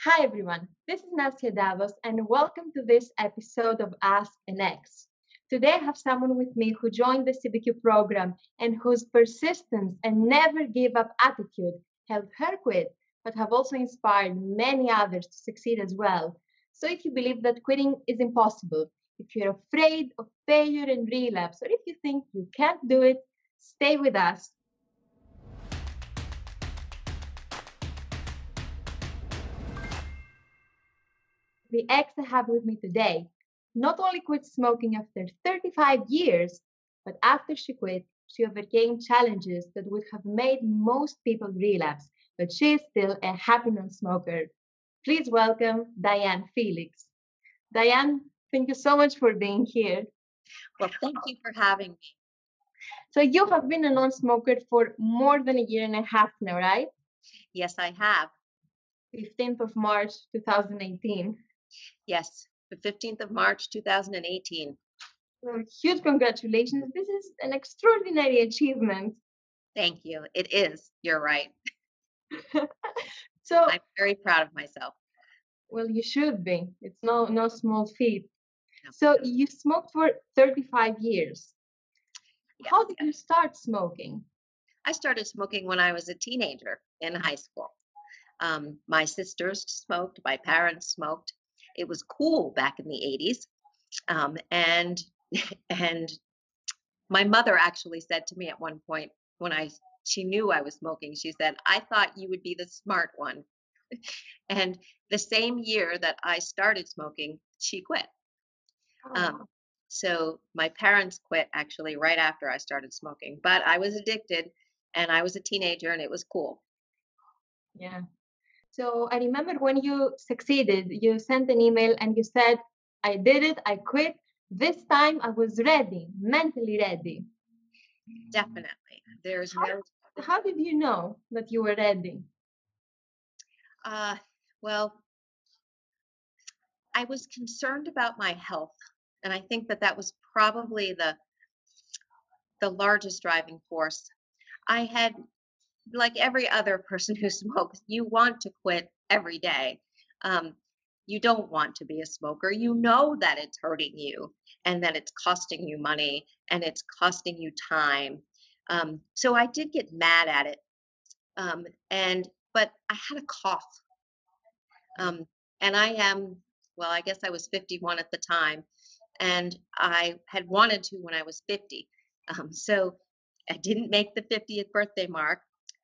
Hi everyone, this is Nastia Davos and welcome to this episode of Ask an Ex. Today I have someone with me who joined the CBQ program and whose persistence and never give up attitude helped her quit, but have also inspired many others to succeed as well. So if you believe that quitting is impossible, if you're afraid of failure and relapse, or if you think you can't do it, stay with us. The ex I have with me today not only quit smoking after 35 years, but after she quit, she overcame challenges that would have made most people relapse, but she is still a happy non smoker. Please welcome Diane Felix. Diane, thank you so much for being here. Well, thank you for having me. So, you have been a non smoker for more than a year and a half now, right? Yes, I have. 15th of March 2018. Yes, the 15th of March, 2018. So, huge congratulations. This is an extraordinary achievement. Thank you. It is. You're right. So, I'm very proud of myself. well, you should be. It's no small feat. No. So you smoked for 35 years. Yes, How did yes. you start smoking? I started smoking when I was a teenager in high school. My sisters smoked, my parents smoked. It was cool back in the 80s. And and my mother actually said to me at one point when she knew I was smoking, she said, "I thought you would be the smart one." And the same year that I started smoking, she quit. Um, Oh, so my parents quit actually right after I started smoking, but I was addicted and I was a teenager and it was cool. yeah. So I remember when you succeeded, you sent an email and you said, I did it, I quit. This time I was ready, mentally ready. Definitely. There's How, no, how did you know that you were ready? uh, well, I was concerned about my health. And I think that that was probably the largest driving force. I had, like every other person who smokes, you want to quit every day. Um, you don't want to be a smoker. You know that it's hurting you and that it's costing you money and it's costing you time. So I did get mad at it. But I had a cough. Um, and I am, well, I guess I was 51 at the time, and I had wanted to when I was 50. So I didn't make the 50th birthday mark,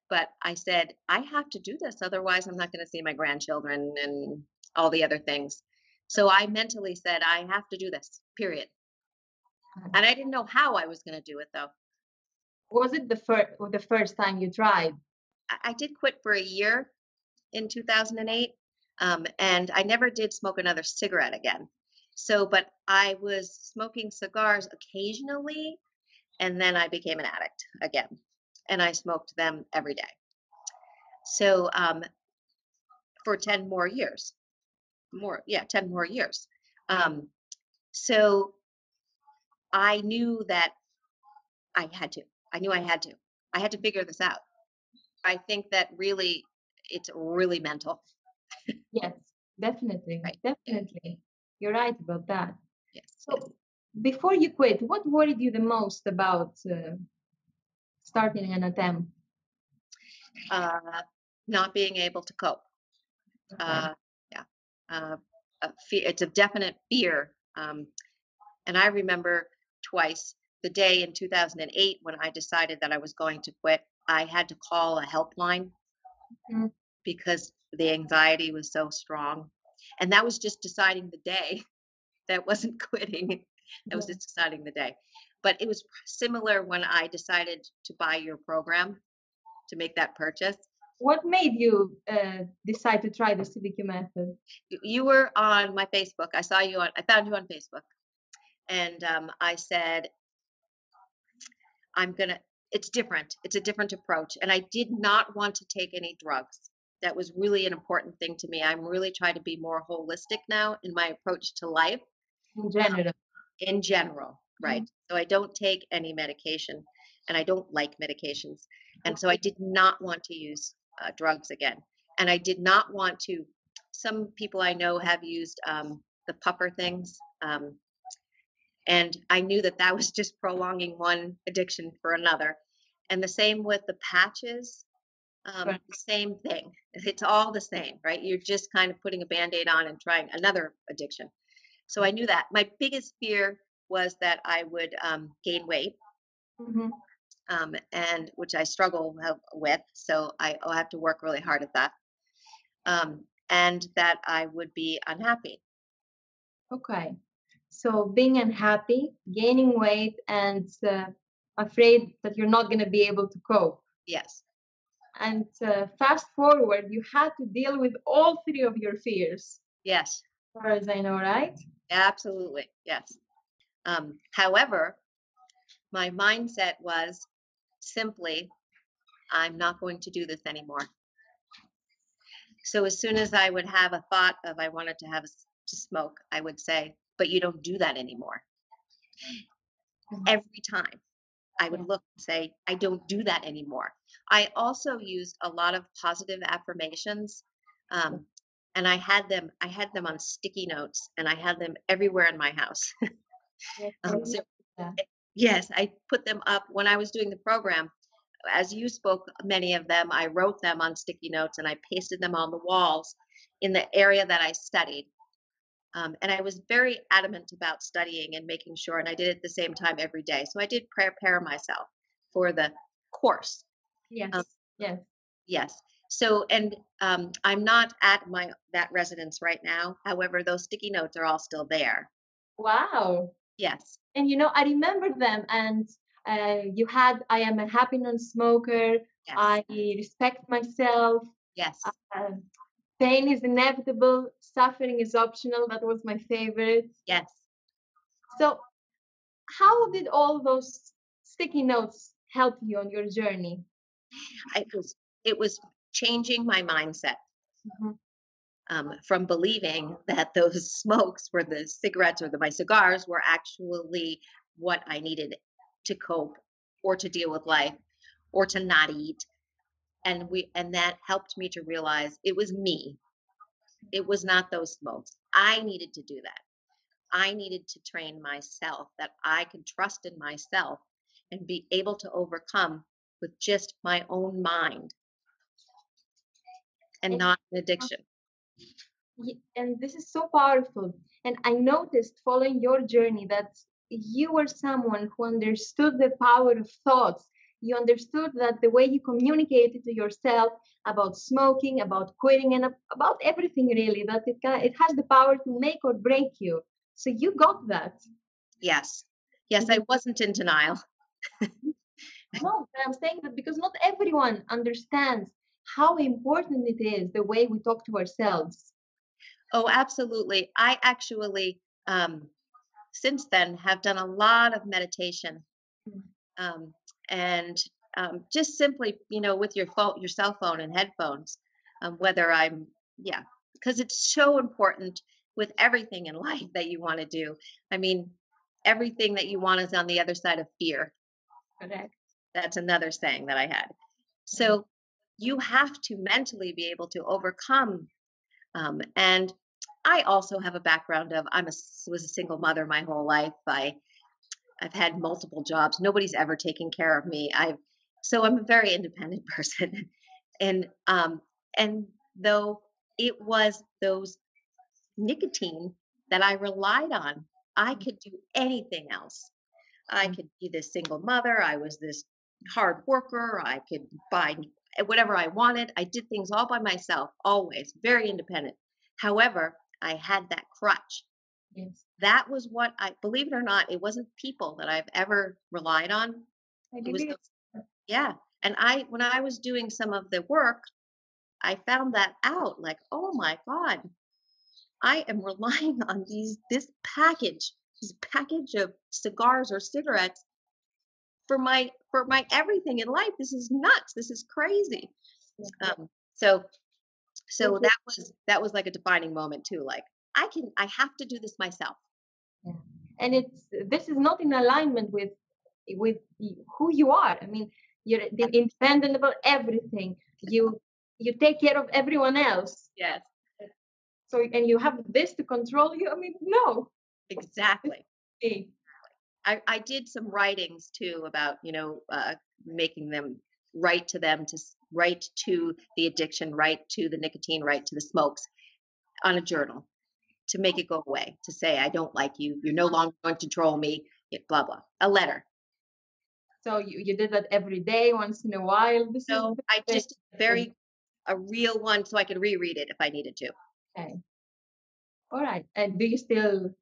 but I said, I have to do this. Otherwise, I'm not going to see my grandchildren and all the other things. So I mentally said, I have to do this, period. And I didn't know how I was going to do it, though. Was it the first time you tried? I did quit for a year in 2008, and I never did smoke another cigarette again. So, but I was smoking cigars occasionally, and then I became an addict again, and I smoked them every day. So, for 10 more years, 10 more years. Um, so I knew that I had to. I knew I had to. I had to figure this out. I think that really, it's really mental, Yes, definitely, right? Yeah. definitely. You're right about that. Yes. Yes. So, before you quit, what worried you the most about starting an attempt? Uh, Not being able to cope. Okay. Uh, yeah. It's a definite fear. And I remember twice the day in 2008 when I decided that I was going to quit, I had to call a helpline Mm. because the anxiety was so strong. And that was just deciding the day. That wasn't quitting. That was Yeah. just deciding the day. But it was similar when I decided to buy your program to make that purchase. What made you decide to try the CBQ method? You were on my Facebook. I found you on Facebook. And I said, I'm gonna it's different. It's a different approach. And I did not want to take any drugs. That was really an important thing to me. I'm really trying to be more holistic now in my approach to life, In uh, general? in general, right? Mm. So I don't take any medication and I don't like medications. And so I Okay. did not want to use drugs again. And I did not want to some people I know have used the puffer things. And I knew that that was just prolonging one addiction for another. And the same with the patches, Right. the same thing. It's all the same, right? You're just kind of putting a band-aid on and trying another addiction. So I knew that. My biggest fear was that I would gain weight, Mhm. and which I struggle with. So I'll have to work really hard at that. And that I would be unhappy. Okay. So being unhappy, gaining weight, and afraid that you're not going to be able to cope. Yes, And fast forward, you had to deal with all three of your fears, yes, as far as I know, right? absolutely, yes. However, my mindset was simply, I'm not going to do this anymore. So as soon as I would have a thought of I wanted to to smoke, I would say, but you don't do that anymore. Mhm. Every time I would Yeah. look and say, I don't do that anymore. I also used a lot of positive affirmations. Um, and I had them on sticky notes and I had them everywhere in my house. Yes, I So remember that. yes, I put them up when I was doing the program. As you spoke, many of them, I wrote them on sticky notes and I pasted them on the walls in the area that I studied. And I was very adamant about studying and making sure, and I did it at the same time every day. So I did prepare myself for the course. Um, Yes, yes. yes. So, and I'm not at my that residence right now. However, those sticky notes are all still there. Wow. Yes. And I remember them. And you had, I am a happy non-smoker. Yes. I respect myself. Yes. Uh, Pain is inevitable. Suffering is optional. That was my favorite. Yes. So, how did all those sticky notes help you on your journey? It was changing my mindset. Mhm. From believing that those smokes were the cigarettes or my cigars were actually what I needed to cope or to deal with life or to not eat. And that helped me to realize it was me. It was not those smokes. I needed to do that. I needed to train myself that I could trust in myself and be able to overcome with just my own mind and And not an addiction. and this is so powerful. And I noticed following your journey that you were someone who understood the power of thoughts. You understood that the way you communicated to yourself about smoking, about quitting, and about everything really, that it has the power to make or break you. So you got that. Yes. Yes, I Mhm. wasn't in denial. No, but I'm saying that because not everyone understands how important it is the way we talk to ourselves. Oh, absolutely. I actually, since then, have done a lot of meditation, Mm. um, and just simply, with your cell phone and headphones, whether yeah, because it's so important with everything in life that you want to do. I mean, everything that you want is on the other side of fear. Correct. That's another saying that I had. Yeah. So you have to mentally be able to overcome. And I also have a background of was a single mother my whole life. I've had multiple jobs. Nobody's ever taken care of me. So I'm a very independent person, and and though it was those nicotine that I relied on, I could do anything else. I Mm. could be this single mother. I was this hard worker. I could buy whatever I wanted. I did things all by myself, always very independent. However, I had that crutch. Yes, That was what believe it or not, it wasn't people that I've ever relied on. I It was believe. yeah. And when I was doing some of the work, I found that out like, oh my God, I am relying on this package of cigars or cigarettes for my everything in life. This is nuts. This is crazy. Yeah. Um, so Which so is, that was like a defining moment too. Like I have to do this myself. yeah. And this is not in alignment with who you are. I mean, you're independent about everything. You take care of everyone else. Yes. So, and you have this to control you? I mean, no. Exactly. Hey, I did some writings too about, making them write to them write to the addiction, write to the nicotine, write to the smokes on a journal to make it go away, to say, I don't like you. You're no longer going to control me, blah, blah, a letter. so you did that every day, once in a while. This is So I very just good. a real one so I could reread it if I needed to. Okay. All right. And do you still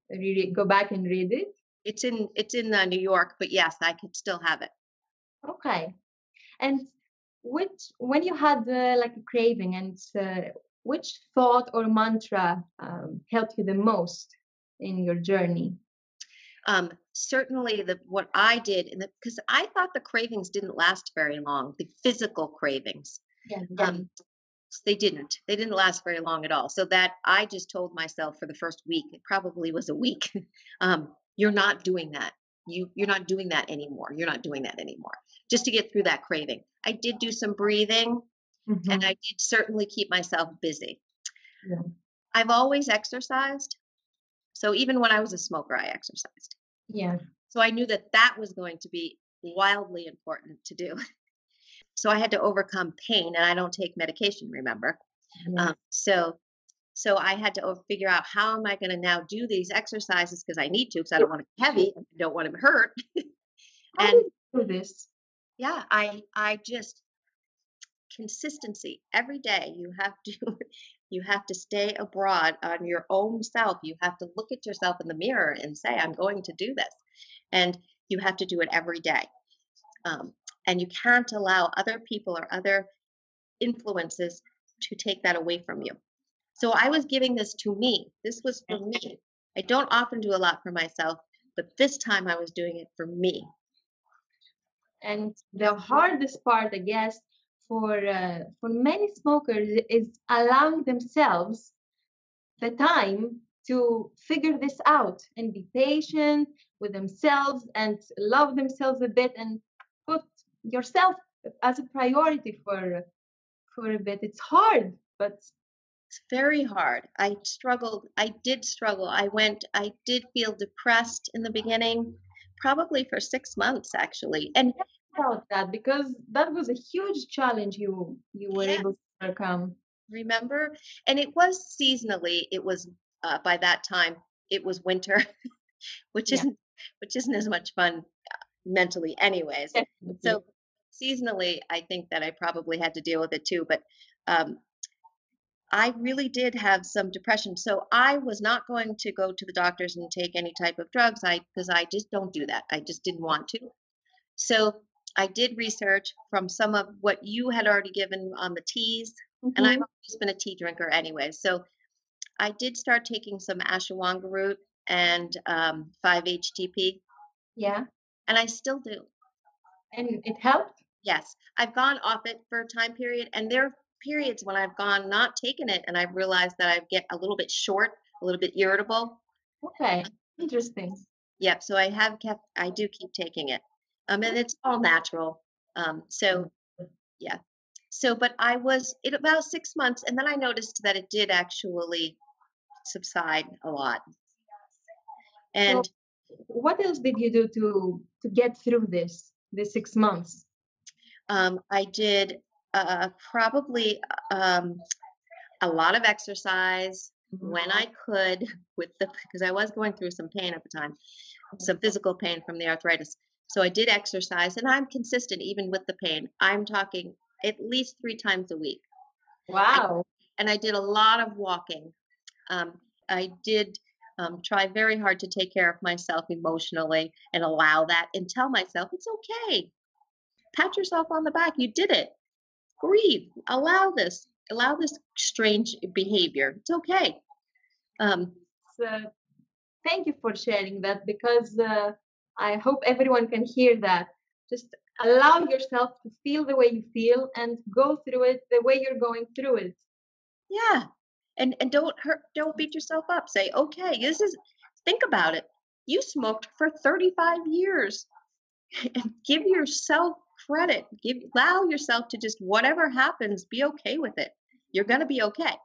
go back and read it? It's in New York, but yes, I could still have it. Okay. And when you had like a craving, and which thought or mantra helped you the most in your journey? Certainly, what I did, because I thought the cravings didn't last very long, the physical cravings. Yeah. Um, they didn't. They didn't last very long at all. So that I just told myself for the first week, it probably was a week, you're not doing that. You're not doing that anymore. You're not doing that anymore. Just to get through that craving. I did do some breathing, and I did certainly keep myself busy. Yeah. I've always exercised. So even when I was a smoker, I exercised. Yeah. So I knew that that was going to be wildly important to do. So I had to overcome pain, and I don't take medication, remember? Yeah. So I had to figure out, how am I going to now do these exercises, because I need to, because I don't want to be heavy, I don't want to hurt. How And did you do this? yeah, I just consistency every day. You have to you have to stay abroad on your own self. You have to look at yourself in the mirror and say, I'm going to do this. And you have to do it every day. Um, and you can't allow other people or other influences to take that away from you. So I was giving this to me. This was for me. I don't often do a lot for myself, but this time I was doing it for me. And the hardest part, I guess, for many smokers is allowing themselves the time to figure this out and be patient with themselves and love themselves a bit and put yourself as a priority for a bit. It's hard, but It's very hard. I struggled. I did struggle. I did feel depressed in the beginning, probably for 6 months, actually. And about that because that was a huge challenge you were yeah, able to overcome. remember? And it was seasonally. It was by that time, it was winter, which Yeah, isn't which isn't as much fun mentally, anyways. definitely. So seasonally, I think that I probably had to deal with it too. But um, I really did have some depression. So I was not going to go to the doctors and take any type of drugs. Because I just don't do that. I just didn't want to. So I did research from some of what you had already given on the teas, and I've Hmm. always been a tea drinker anyway. So I did start taking some ashwagandha root and 5-HTP, Yeah, and I still do. and it helped. Yes, I've gone off it for a time period, and there are periods when I've gone not taking it, and I've realized that I get a little bit short, a little bit irritable. Okay, interesting. Yep, so I do keep taking it. And it's all natural. So yeah. So, but I was it about 6 months, and then I noticed that it did actually subside a lot. So, And what else did you do to get through this 6 months? I did probably a lot of exercise Mhm. when I could, because I was going through some pain at the time, some physical pain from the arthritis. So I did exercise, and I'm consistent even with the pain. I'm talking at least 3 times a week. I, Wow. and I did a lot of walking. Um, I did try very hard to take care of myself emotionally and allow that and tell myself it's okay. Pat yourself on the back. You did it. Breathe. Allow this strange behavior. It's okay. Um, So, thank you for sharing that because I hope everyone can hear that. Just allow yourself to feel the way you feel and go through it the way you're going through it. yeah. And don't beat yourself up. Say, okay, think about it. You smoked for 35 years. And give yourself credit. Allow yourself to just, whatever happens, be okay with it. You're gonna be okay.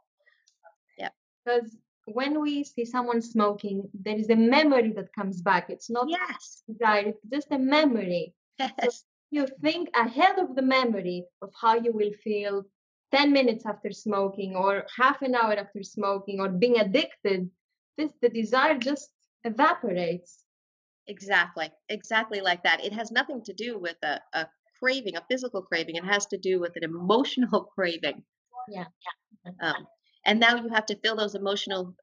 Yeah. Because when we see someone smoking, there is a memory that comes back. It's not Yes. desire, it's just a memory. So Yes. you think ahead of the memory of how you will feel 10 minutes after smoking or half an hour after smoking or being addicted, the desire just evaporates. Exactly. Exactly like that. It has nothing to do with a craving, a physical craving. It has to do with an emotional craving. Yeah. Um, and now you have to fill those emotional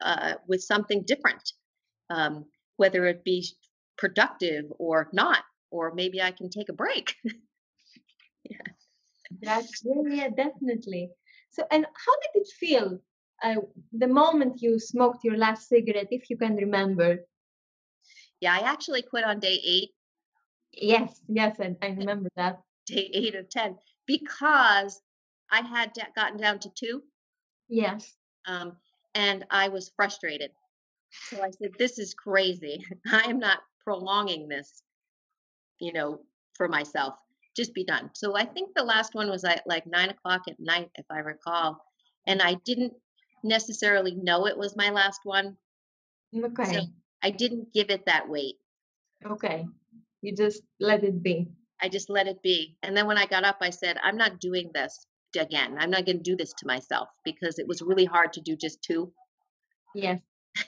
with something different, um, whether it be productive or not, or maybe I can take a break. Yeah, definitely. So, and how did it feel uh, the moment you smoked your last cigarette, if you can remember? Yeah, I actually quit on day 8, Yes, yes, I remember that. day 8 of 10, because I had gotten down to 2, Yes. um, and I was frustrated. So I said, "This is crazy. I am not prolonging this, you know, for myself. Just be done." So I think the last one was at like 9 o'clock at night, if I recall, and I didn't necessarily know it was my last one, so Okay. I didn't give it that weight. Okay. You just let it be. I just let it be. And then when I got up, I said, "I'm not doing this again. I'm not going to do this to myself," because it was really hard to do just 2. Yes,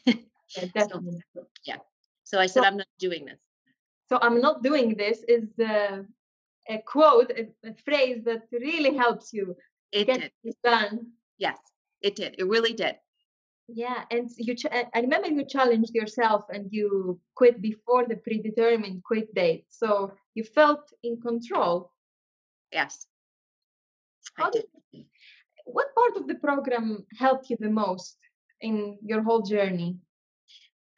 yeah, So definitely. yeah. So I said, So, "I'm not doing this." so I'm not doing this is a quote, a phrase that really helps you It get did. it done. Yes, it did. It really did. Yeah, and I remember you challenged yourself and you quit before the predetermined quit date. So you felt in control. Yes, I How did did. what part of the program helped you the most in your whole journey?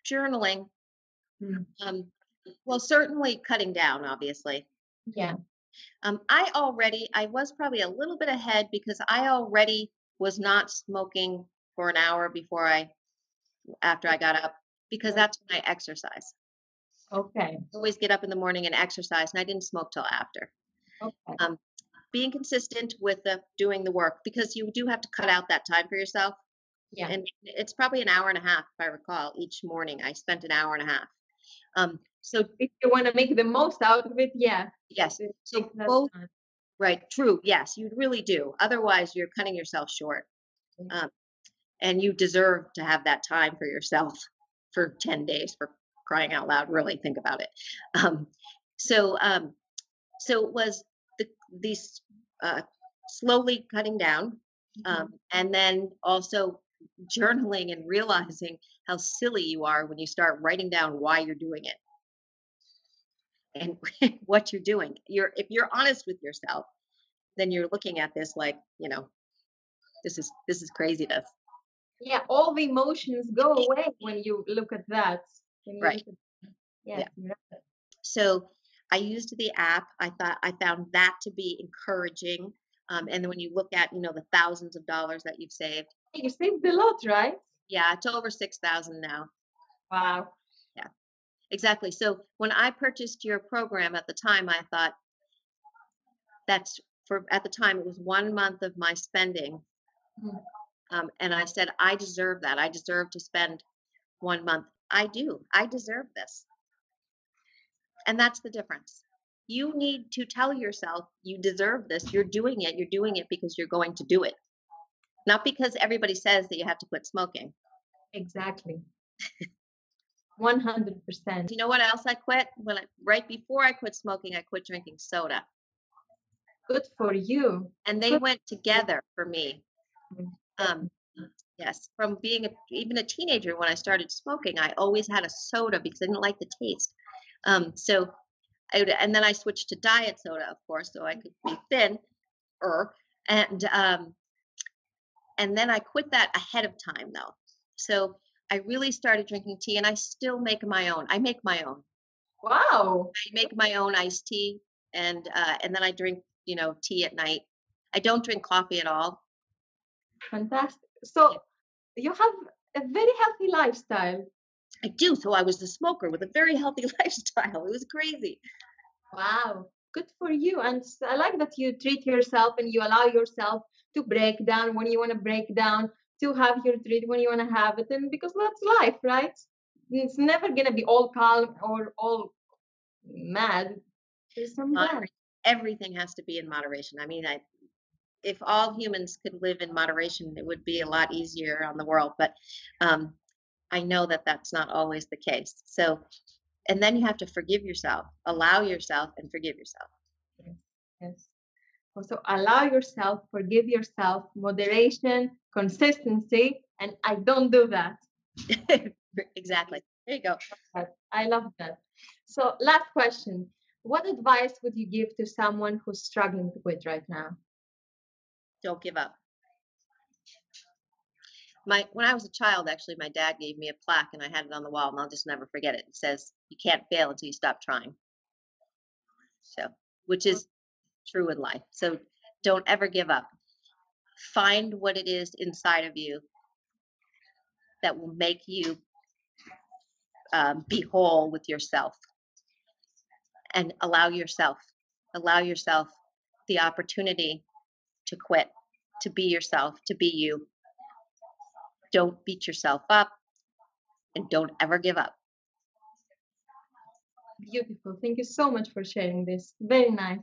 Journaling. Mm. Um, well, certainly cutting down, obviously. Yeah. I was probably a little bit ahead because I already was not smoking for an hour after I got up, because that's when I exercise. Okay. Always get up in the morning and exercise, and I didn't smoke till after. Okay. Um, being consistent with doing the work, because you do have to cut out that time for yourself, Yeah. and it's probably an hour and a half, if I recall. Each morning, I spent an hour and a half. So If you want to make the most out of it, yeah. yes, Take so that both. time. Right, true. Yes, you really do. Otherwise, you're cutting yourself short. Um, and you deserve to have that time for yourself for 10 days, for crying out loud. Really think about it. Um, so, um, so it was the, these slowly cutting down, Mhm. and then also journaling and realizing how silly you are when you start writing down why you're doing it and what you're doing. If you're honest with yourself, then you're looking at this like, this is craziness. Yeah, all the emotions go away when you look at that. When you Right. look at yes, Yeah. you're right. So I used the app. I found that to be encouraging. And then when you look at, the thousands of dollars that you've saved, You saved a lot, right? yeah, it's over 6,000 now. Wow. Yeah, exactly. So when I purchased your program at the time, I thought at the time, it was 1 month of my spending. Mm. And I said, I deserve that. I deserve to spend 1 month. I do. I deserve this. And that's the difference. You need to tell yourself you deserve this. You're doing it. You're doing it because you're going to do it, not because everybody says that you have to quit smoking. Exactly. 100%. You know what else I quit? Right before I quit smoking, I quit drinking soda. Good for you. And they Good went for together for me. you. Um, Definitely. yes, from being even a teenager when I started smoking, I always had a soda because I didn't like the taste. So and then I switched to diet soda, of course, so I could be thin. And then I quit that ahead of time, though. So I really started drinking tea, and I still make my own. I make my own. Wow. I make my own iced tea, and then I drink, tea at night. I don't drink coffee at all. Fantastic. Yeah, So you have a very healthy lifestyle. I do. So I was a smoker with a very healthy lifestyle. It was crazy. Wow. Good for you. And I like that you treat yourself and you allow yourself to break down when you want to break down. to have your treat when you want to have it, and because that's life, right? It's never gonna be all calm or all mad. There's some Moderate. balance. Everything has to be in moderation. I mean, if all humans could live in moderation, it would be a lot easier on the world. But um, I know that that's not always the case. So, and then you have to forgive yourself, allow yourself, and forgive yourself. Yes, yes. Also, allow yourself, forgive yourself, moderation, consistency, and I don't do that. Exactly. There you go. I love that. So, last question. What advice would you give to someone who's struggling to quit right now? Don't give up. When I was a child, actually, my dad gave me a plaque, and I had it on the wall, and I'll just never forget it. It says, "You can't fail until you stop trying." So, which is true in life. So, don't ever give up. Find what it is inside of you that will make you be whole with yourself, and allow yourself the opportunity to quit, to be yourself, to be you. Don't beat yourself up, and don't ever give up. Beautiful. Thank you so much for sharing this. Very nice.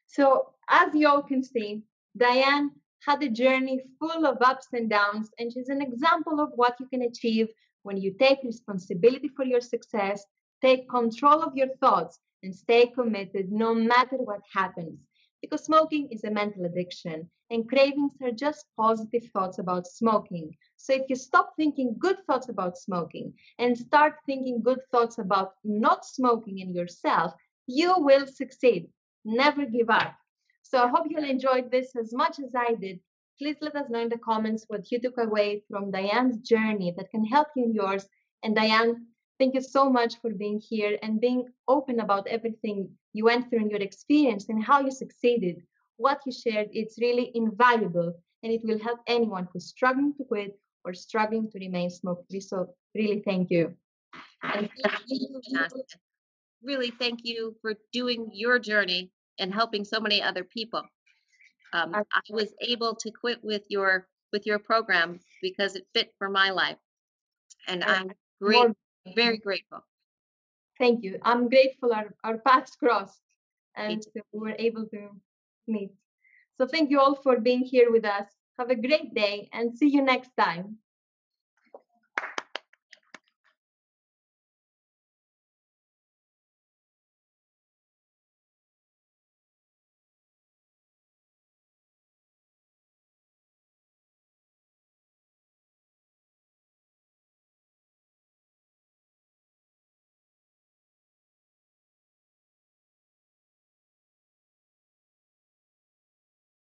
So, as you all can see, Diane had a journey full of ups and downs, and she's an example of what you can achieve when you take responsibility for your success, take control of your thoughts, and stay committed no matter what happens. Because smoking is a mental addiction, and cravings are just positive thoughts about smoking. So, if you stop thinking good thoughts about smoking and start thinking good thoughts about not smoking and yourself, you will succeed. Never give up. So I hope you'll enjoyed this as much as I did. Please let us know in the comments what you took away from Diane's journey that can help you in yours. And Diane, thank you so much for being here and being open about everything you went through in your experience and how you succeeded. What you shared, it's really invaluable and it will help anyone who's struggling to quit or struggling to remain smoke free. So really thank you. And Really, thank you for doing your journey and helping so many other people. I was able to quit with your program because it fit for my life, and I'm more, very grateful. thank you. I'm grateful our paths crossed Me and too. we were able to meet. So thank you all for being here with us. Have a great day and see you next time.